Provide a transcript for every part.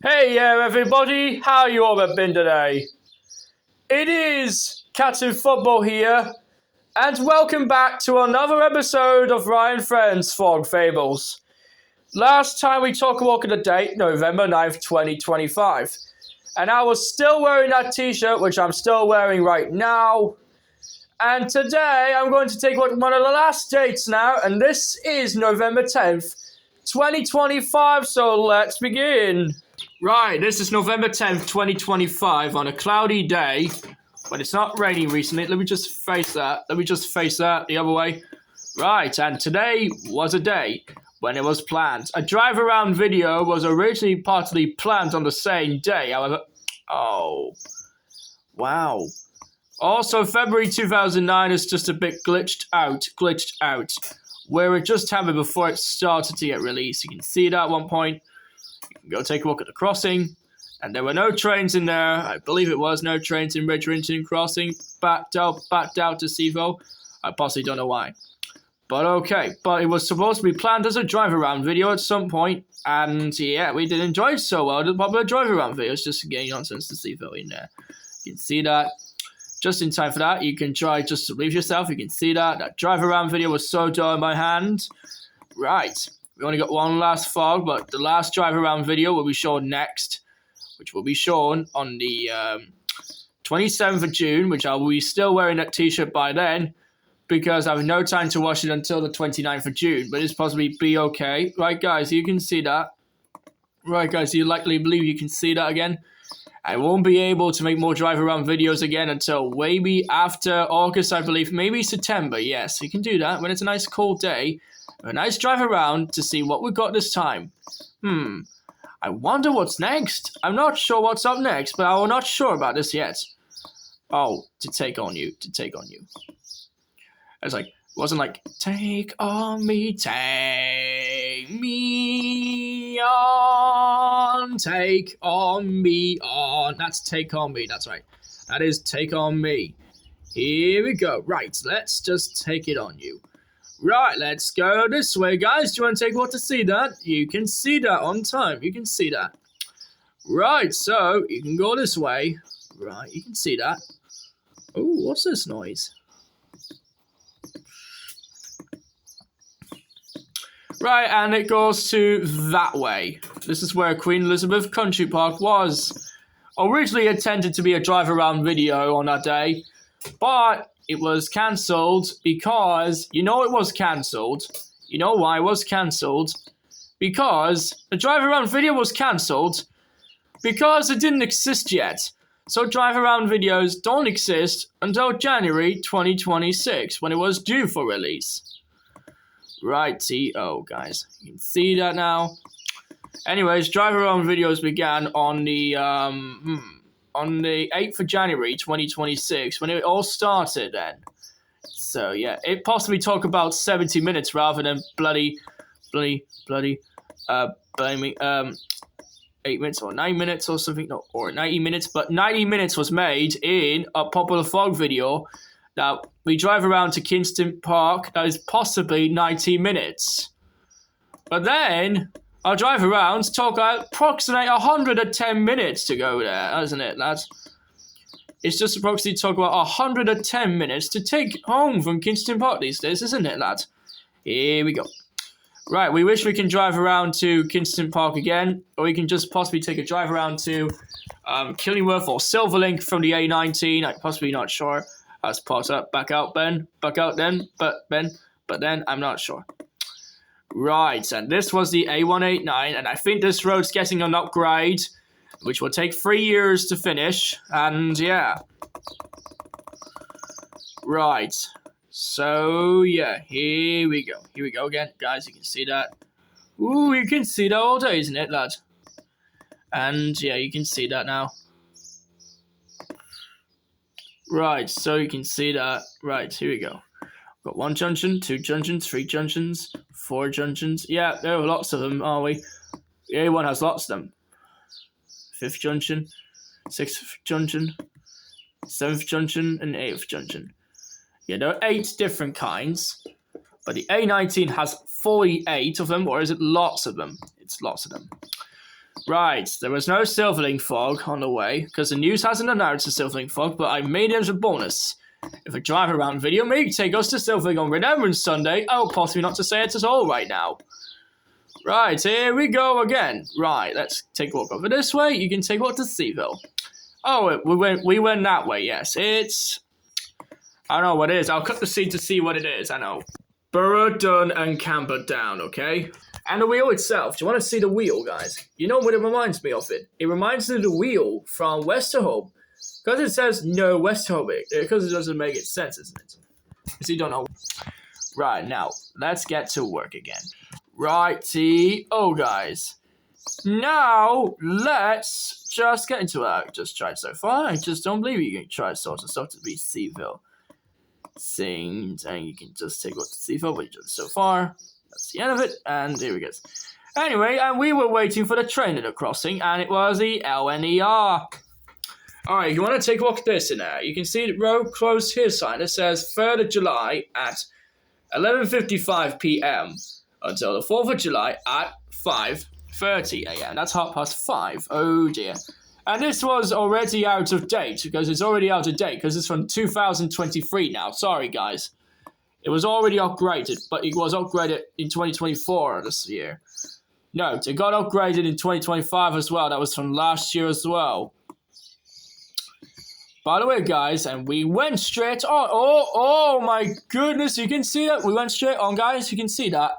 Hey everybody, how you all have been today? It is Captain Football here, and welcome back to another episode of Ryan Friends Fog Fables. Last time we talked about the date, November 9th, 2025, and I was still wearing that t-shirt, which I'm still wearing right now. And today I'm going to take one of the last dates now, and this is November 10th, 2025, so let's begin. Right, this is November 10th, 2025, on a cloudy day, but it's not raining recently. Let me just face that the other way. Right, and today was a day when it was planned. A drive-around video was originally partly planned on the same day, however... Oh. Wow. Also, February 2009 is just a bit glitched out, where it just happened before it started to get released. You can see it at one point. Go take a look at the crossing, and there were no trains in there. I believe it was no trains in Ridgerington Crossing. Backed out to Sevo. I possibly don't know why. But okay, but it was supposed to be planned as a drive-around video at some point, and yeah, we didn't enjoy it so well. The popular drive-around videos, just getting nonsense to Sevo in there. You can see that. Just in time for that, you can try just to leave yourself. You can see that. That drive-around video was so dull in my hand. Right. We only got one last fog, but the last drive-around video will be shown next, which will be shown on the 27th of June, which I will be still wearing that t-shirt by then, because I have no time to wash it until the 29th of June, but it's possibly be okay. Right, guys, you can see that. Right, guys, you likely believe you can see that again. I won't be able to make more drive-around videos again until maybe after August, I believe. Maybe September, yes, you can do that when it's a nice cold day. A nice drive around to see what we got this time. I wonder what's next. I'm not sure what's up next, but I'm not sure about this yet. Oh, to take on you. It's like, it wasn't like, take on me, take me on, take on me on. That's take on me, that's right. That is take on me. Here we go. Right, let's just take it on you. Right, let's go this way, guys. Do you want to take what to see that? You can see that on time. You can see that. Right, so you can go this way. Right, you can see that. Oh, what's this noise? Right, and it goes to that way. This is where Queen Elizabeth Country Park was. Originally intended to be a drive-around video on that day, but it was cancelled because, it was cancelled. You know why it was cancelled? Because the drive-around video was cancelled because it didn't exist yet. So drive-around videos don't exist until January 2026, when it was due for release. Righty-o, guys. You can see that now. Anyways, drive-around videos began on the 8th of January 2026, when it all started then. So yeah, it possibly took about 70 minutes rather than bloody 8 minutes or 9 minutes or something, no, or 90 minutes, but 90 minutes was made in a popular fog video that we drive around to Kingston Park. That is possibly 90 minutes. But then our drive around took approximately 110 minutes to go there, hasn't it, lads? It's just approximately took about 110 minutes to take home from Kingston Park these days, isn't it, lads? Here we go. Right, we wish we can drive around to Kingston Park again, or we can just possibly take a drive around to Killingworth or Silverlink from the A19. I'm possibly not sure. Let's pause up, back out, Ben. Back out then, but then I'm not sure. Right, and this was the A189, and I think this road's getting an upgrade, which will take 3 years to finish, and yeah. Right, So, yeah, here we go. Here we go again. Guys, you can see that. Ooh, you can see that all day, isn't it, lad? And, yeah, you can see that now. Right, so you can see that. Right, here we go. Got 1 junction, 2 junctions, 3 junctions, 4 junctions. Yeah, there are lots of them, are we? The A1 has lots of them. 5th junction, 6th junction, 7th junction, and 8th junction. Yeah, there are 8 different kinds, but the A19 has 48 of them, or is it lots of them? It's lots of them. Right, there was no Silverling fog on the way, because the news hasn't announced a Silverling fog, but I made it as a bonus. If a drive around video may take us to Silverling on Remembrance Sunday, oh, possibly not to say it at all right now. Right, here we go again. Right, let's take a walk over this way. You can take a walk to Seaville. Oh, we went that way, yes. It's... I don't know what it is. I'll cut the scene to see what it is, I know. Borough done and Camber down, okay? And the wheel itself. Do you want to see the wheel, guys? You know what it reminds me of it? It reminds me of the wheel from Westerhope. Because it says no Westerhope. Because it doesn't make it sense, isn't it? Because you don't know. Right, now, let's get to work again. Righty. Oh, guys. Now, let's just get into it. I just tried so far. I just don't believe you can try sorts of stuff to be Seaville. And you can just take a look to Seaville, but just so far. That's the end of it, and here we go. Anyway, and we were waiting for the train at the crossing, and it was the LNER. Alright, you want to take a look at this in there. You can see the road closed here sign that says 3rd of July at 11:55 p.m. until the 4th of July at 5:30 a.m. That's 5:30. Oh dear. And this was already out of date, because it's already out of date, because it's from 2023 now. Sorry, guys. It was already upgraded, but it was upgraded in 2024 this year. No, it got upgraded in 2025 as well. That was from last year as well. By the way, guys, and we went straight on. Oh my goodness, you can see that. We went straight on, guys. You can see that.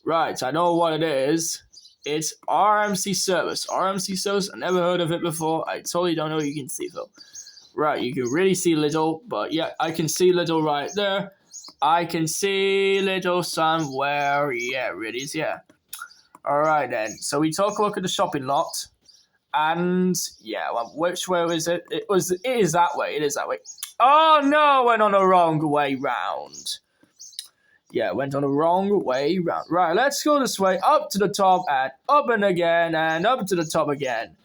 Right, I know what it is. It's RMC service. RMC service, I never heard of it before. I totally don't know what you can see, though. Right, you can really see little, but yeah, I can see little right there. I can see little somewhere. Yeah, it is, yeah. Alright then, so we took a look at the shopping lot. And, yeah, well, which way is it? It is that way, it is that way. Oh no, went on the wrong way round. Yeah, went on the wrong way round. Right, let's go this way, up to the top, and up and again, and up to the top again.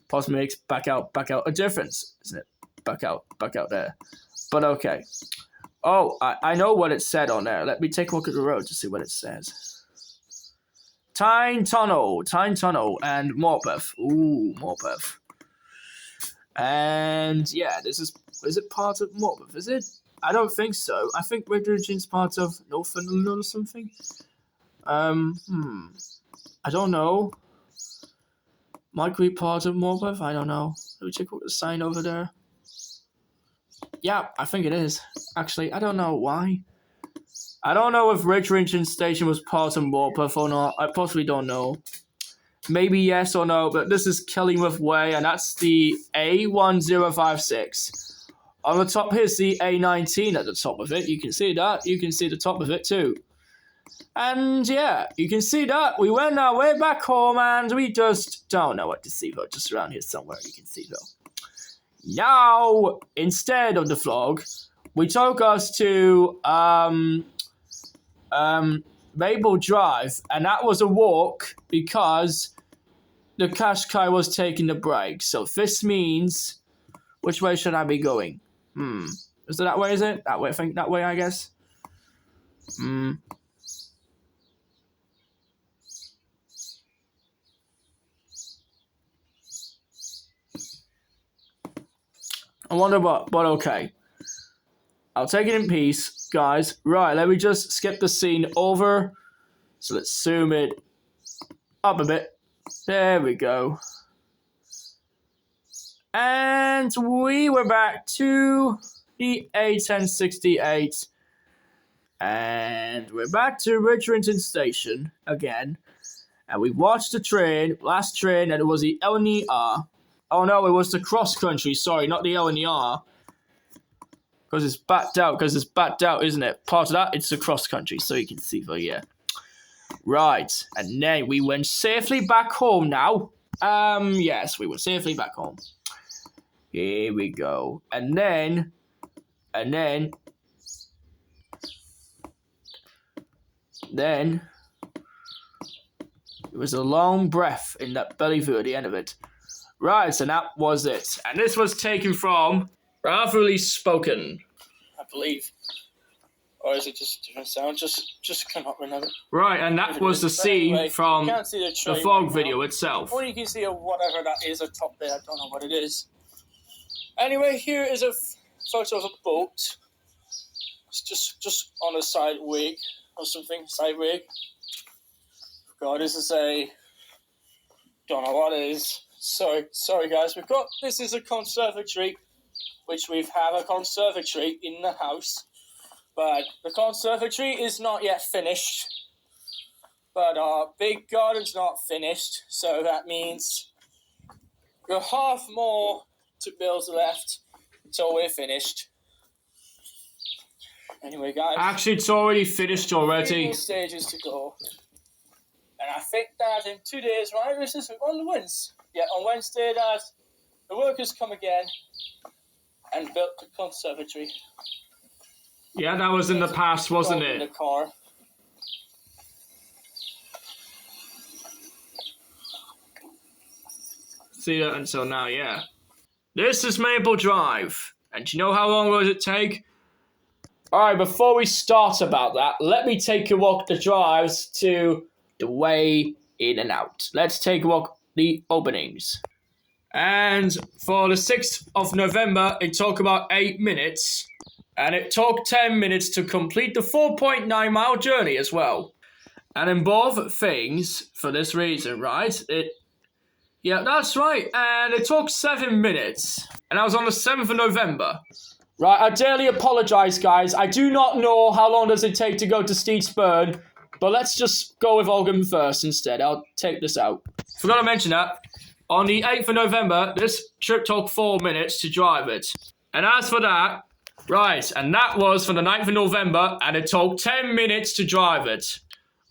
Possibly makes back out a difference, isn't it? Back out there. But okay. Oh, I know what it said on there. Let me take a look at the road to see what it says. Tyne Tunnel, and Morpeth. Ooh, Morpeth. And yeah, is it part of Morpeth? Is it? I don't think so. I think Redridge's part of Northumberland or something. I don't know. Might be part of Morpeth? I don't know. Let me check out the sign over there. Yeah, I think it is. Actually, I don't know why. I don't know if Redridge Station was part of Morpeth or not. I possibly don't know. Maybe yes or no, but this is Killingworth Way, and that's the A1056. On the top here's the A19 at the top of it. You can see that. You can see the top of it too. And yeah, you can see that. We went our way back home, and we just don't know what to see, though. Just around here somewhere you can see, though. Now, instead of the vlog, we took us to Maple Drive, and that was a walk because the Qashqai was taking the break. So this means, which way should I be going? Is it that way, is it? That way, I think that way, I guess. I wonder what, but okay. I'll take it in peace, guys. Right, let me just skip the scene over. So let's zoom it up a bit. There we go. And we were back to the A1068. And we're back to Richrington Station again. And we watched the train, last train, and it was the LNER. Oh no, it was the cross country, sorry, not the LNER. Because it's backed out, isn't it? Part of that, it's across country, so you can see for here. Right, and then we went safely back home now. Yes, we went safely back home. Here we go. And then, it was a long breath in that belly view at the end of it. Right, so that was it. And this was taken from Brotherly Spoken, I believe. Or is it just different sound? Just cannot remember. Right, and that was the scene from the fog video itself. Or you can see whatever that is atop there. I don't know what it is. Anyway, here is a photo of a boat. It's just on a side wig or something. Side wig. God, this is don't know what it is. Sorry guys. This is a conservatory, which we have a conservatory in the house. But the conservatory is not yet finished. But our big garden's not finished. So that means we're half more to build left until we're finished. Anyway, guys. Actually, it's already finished already. 3 more stages to go. And I think that in 2 days, right? This is on Wednesday. Yeah, on Wednesday that the workers come again and built the conservatory. Yeah, that was in the past, wasn't it? In the car. See that until now, yeah. This is Maple Drive. And do you know how long does it take? Alright, before we start about that, let me take a walk the drives to the way in and out. Let's take a walk the openings. And for the 6th of November, it took about 8 minutes. And it took 10 minutes to complete the 4.9 mile journey as well. And in both things, for this reason, right? Yeah, that's right. And it took 7 minutes. And I was on the 7th of November. Right, I dearly apologise, guys. I do not know how long does it take to go to Steedsburn. But let's just go with Oldham first instead. I'll take this out. Forgot to mention that. On the 8th of November, this trip took 4 minutes to drive it. And as for that... Right, and that was for the 9th of November, and it took 10 minutes to drive it.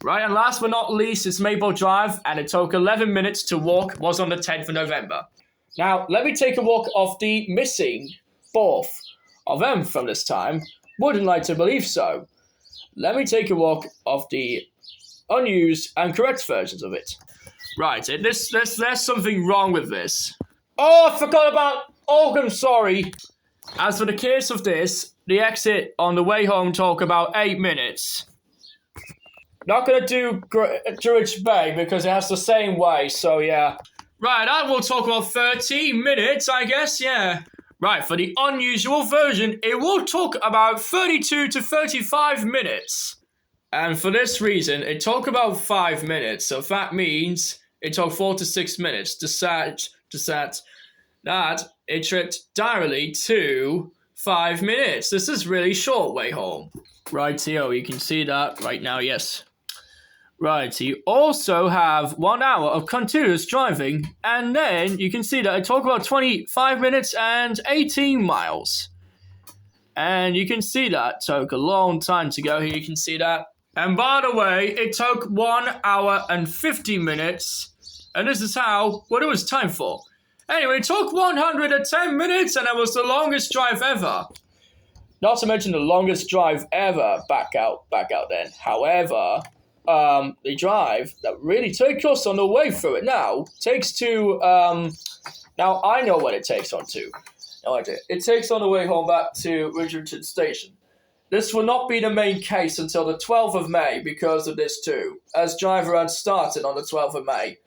Right, and last but not least, it's Maple Drive, and it took 11 minutes to walk, was on the 10th of November. Now, let me take a walk of the missing 4th of them from this time. Wouldn't like to believe so. Let me take a walk of the unused and correct versions of it. Right, there's something wrong with this. Oh, I forgot about Oldham, sorry. As for the case of this, the exit on the way home took about 8 minutes. Not going to do Druidge Bay because it has the same way, so yeah. Right, that will talk about 13 minutes, I guess, yeah. Right, for the unusual version, it will talk about 32 to 35 minutes. And for this reason, it took about 5 minutes, so that means it took 4 to 6 minutes to set that it tripped directly to 5 minutes. This is really short way home. Right, here, you can see that right now, yes. Right, so you also have 1 hour of continuous driving, and then you can see that it took about 25 minutes and 18 miles. And you can see that took a long time to go here, you can see that. And by the way, it took 1 hour and 50 minutes, and this is what it was time for. Anyway, it took 110 minutes, and it was the longest drive ever. Not to mention the longest drive ever back out then. However, the drive that really took us on the way through it now takes to, now I know what it takes on to. No idea. It takes on the way home back to Richardson Station. This will not be the main case until the 12th of May because of this too, as drive around started on the 12th of May.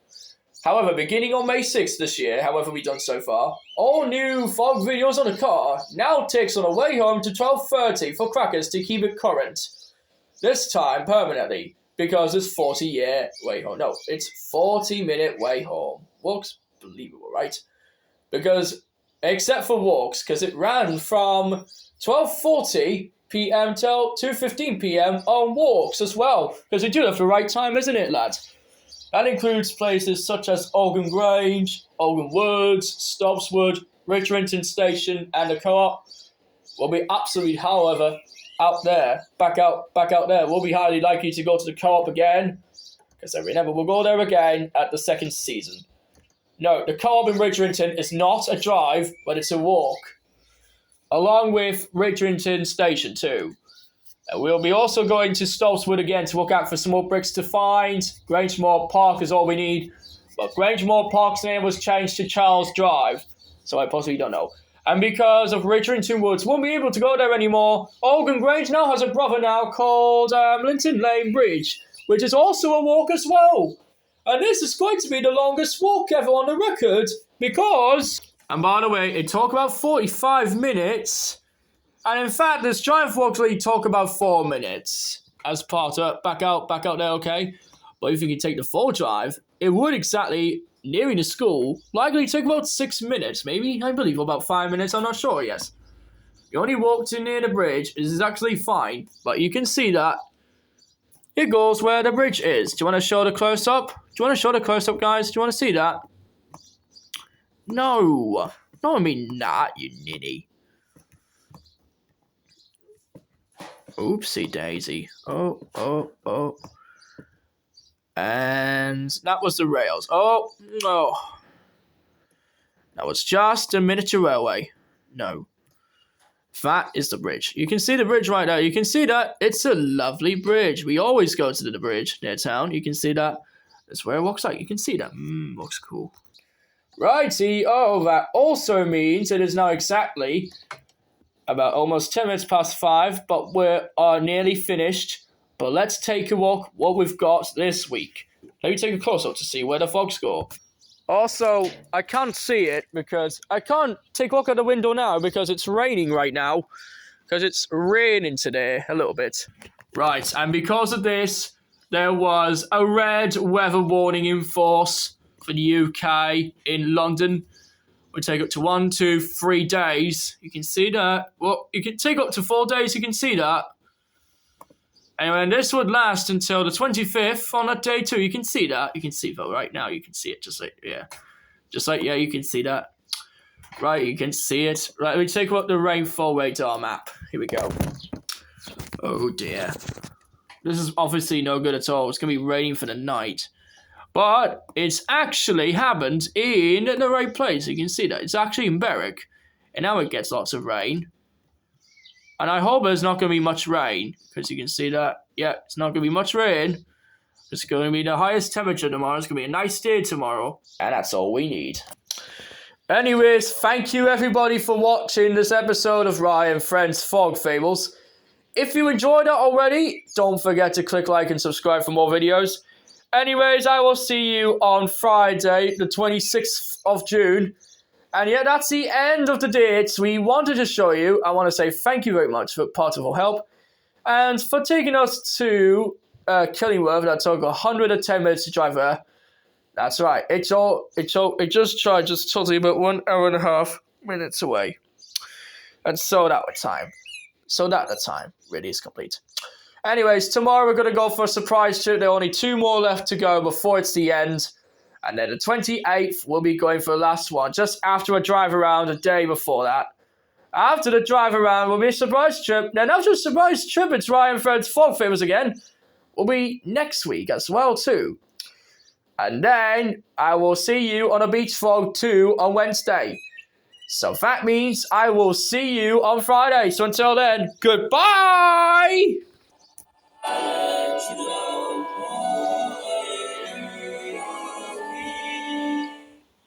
However, beginning on May 6th this year, however we've done so far, all new fog videos on the car now takes on the way home to 12:30 for crackers to keep it current. This time permanently, because it's 40-year way home. No, it's 40-minute way home. Walks, believable, right? Because, except for walks, because it ran from 12:40 p.m. till 2:15 p.m. on walks as well. Because we do have the right time, isn't it, lads? That includes places such as Oldham Grange, Oldham Woods, Stobbswood, Richrington Station, and the Co-op. will be absolutely, however, out there, back out there. We'll be highly likely to go to the co-op again, because remember, we'll go there again at the second season. No, the co-op in Ridgerington is not a drive, but it's a walk, along with Ridgerington Station too. And we'll be also going to Stolzwood again to look out for some more bricks to find. Grangemore Park is all we need, but Grangemore Park's name was changed to Charles Drive, so I possibly don't know. And because of Ridgerington Woods won't be able to go there anymore, Oldham Grange now has a brother now called Linton Lane Bridge, which is also a walk as well. And this is going to be the longest walk ever on the record, because... And by the way, it took about 45 minutes, and in fact, this drive walk really took about 4 minutes. As part of... Back out there, okay? But if you can take the full drive, it would exactly... nearing the school, likely take about 6 minutes, maybe, I believe, about 5 minutes, I'm not sure, yes. You only walk to near the bridge, this is actually fine, but you can see that it goes where the bridge is. Do you want to show the close-up? Do you want to show the close-up, guys? Do you want to see that? No, I mean not, you ninny. Oopsie daisy. Oh. And that was the rails. Oh, no. That was just a miniature railway. No. That is the bridge. You can see the bridge right there. You can see that. It's a lovely bridge. We always go to the bridge near town. You can see that. That's where it looks like. You can see that. Looks cool. Righty. Oh, that also means it is now exactly about almost 10 minutes past 5, but we're nearly finished. But let's take a look what we've got this week. Let me take a close-up to see where the fogs go. Also, I can't see it because I can't take a look at the window now because it's raining right now. Because it's raining today a little bit. Right, and because of this, there was a red weather warning in force for the UK in London. We'll take up to 1, 2, 3 days. You can see that. Well, you can take up to 4 days, you can see that. Anyway, and this would last until the 25th on that day too. You can see that. You can see that right now. You can see it just like, yeah. You can see that. Right, you can see it. Right, we take up the rainfall radar map. Here we go. Oh dear. This is obviously no good at all. It's going to be raining for the night. But it's actually happened in the right place. You can see that. It's actually in Berwick. And now it gets lots of rain. And I hope there's not going to be much rain, because you can see that, yeah, it's not going to be much rain. It's going to be the highest temperature tomorrow. It's going to be a nice day tomorrow. And that's all we need. Anyways, thank you everybody for watching this episode of Ryan Friends Fog Fables. If you enjoyed it already, don't forget to click like and subscribe for more videos. Anyways, I will see you on Friday, the 26th of June. And yeah, that's the end of the dates we wanted to show you. I want to say thank you very much for part of your help. And for taking us to Killingworth, that took 110 minutes to drive there. That's right. It just totally about 1 hour and a half minutes away. And so that the time really is complete. Anyways, tomorrow we're going to go for a surprise trip. There are only 2 more left to go before it's the end. And then the 28th, we'll be going for the last one, just after a drive around a day before that. After the drive around will be a surprise trip. Then after a surprise trip, it's Ryan Fred's Fog Fables again. Will be next week as well too. And then I will see you on a beach vlog too on Wednesday. So that means I will see you on Friday. So until then, goodbye!